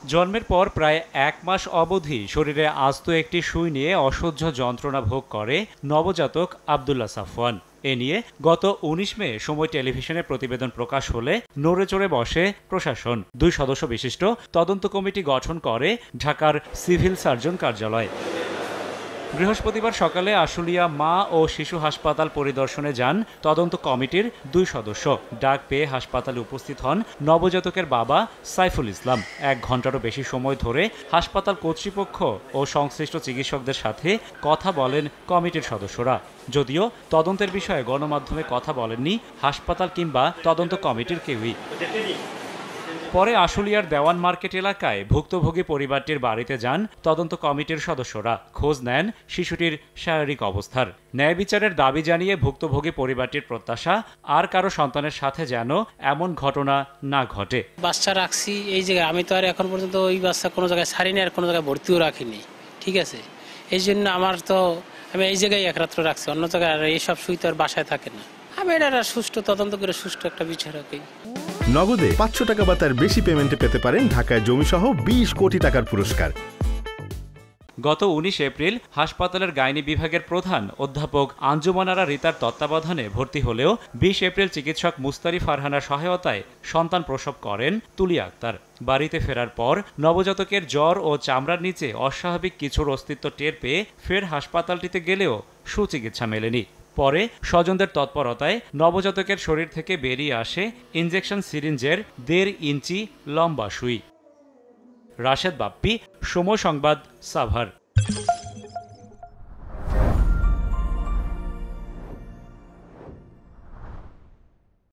জন্মের পর প্রায় ১ মাস অবধি শরীরে আস্ত একটি সুই নিয়ে অসহ্য যন্ত্রণা ভোগ করে নবজাতক আব্দুল্লাহ সাফওয়ান। এ নিয়ে গত ১৯ মে সময় টেলিভিশনে প্রতিবেদন প্রকাশ হলে নড়ে চড়ে বসে প্রশাসন। ২ সদস্য বিশিষ্ট তদন্ত কমিটি গঠন করে ঢাকার সিভিল সার্জন কার্যালয়। বৃহস্পতিবার সকালে আশুলিয়া মা ও শিশু হাসপাতাল পরিদর্শনে যান তদন্ত কমিটির ২ সদস্য। ডাক পেয়ে হাসপাতালে উপস্থিত হন নবজাতকের বাবা সাইফুল ইসলাম। ১ ঘণ্টারও বেশি সময় ধরে হাসপাতাল কর্তৃপক্ষ ও সংশ্লিষ্ট চিকিৎসকদের সাথে কথা বলেন কমিটির সদস্যরা। যদিও তদন্তের বিষয়ে গণমাধ্যমে কথা বলেননি হাসপাতাল কিংবা তদন্ত কমিটির কেউই। পরে আশুলিয়ার দেওয়ান মার্কেট এলাকায় ভুক্তভোগী পরিবারটির বাড়িতে যান তদন্ত কমিটির সদস্যরা। খোঁজ নেন শিশুটির শারীরিক অবস্থার। ন্যায় বিচারের দাবি জানিয়ে ভুক্তভোগী পরিবারটির প্রত্যাশা আর কারো সন্তানের সাথে যেন এমন ঘটনা না ঘটে। বাচ্চা রাখছি এই জায়গায়, আমি তো আর এখন পর্যন্ত ওই বাচ্চা কোনো জায়গায় ছাড়িনি, আর কোনো জায়গায় ভর্তিও রাখিনি, ঠিক আছে। এই জন্য আমি এই জায়গায় এক রাত্র রাখছি, অন্য জায়গায় আর এইসব সুই তো আর বাসায় থাকে না। আমি এটা সুষ্ঠু তদন্ত করে সুষ্ঠু একটা বিচার রাখি। নগদে ৫০০ টাকা বা তার বেশি পেমেন্টে পেতে পারেন ঢাকায় জমিসহ ২০ কোটি টাকার পুরস্কার। গত ১৯ এপ্রিল হাসপাতালের গাইনি বিভাগের প্রধান অধ্যাপক আঞ্জুমান আরা রিতার তত্ত্বাবধানে ভর্তি হলেও ২০ এপ্রিল চিকিৎসক মুস্তারি ফারহানার সহায়তায় সন্তান প্রসব করেন তুলিয়া আক্তার। বাড়িতে ফেরার পর নবজাতকের জ্বর ও চামড়ার নিচে অস্বাভাবিক কিছুর অস্তিত্ব টের পেয়ে ফের হাসপাতালটিতে গেলেও সুচিকিৎসা মেলেনি। পরে স্বজনদের তৎপরতায় নবজাতকের শরীর থেকে বেরিয়ে আসে ইনজেকশন সিরিঞ্জের ১.৫ ইঞ্চি লম্বা সুই। রাশেদ বাপ্পি, সময় সংবাদ, সাভার।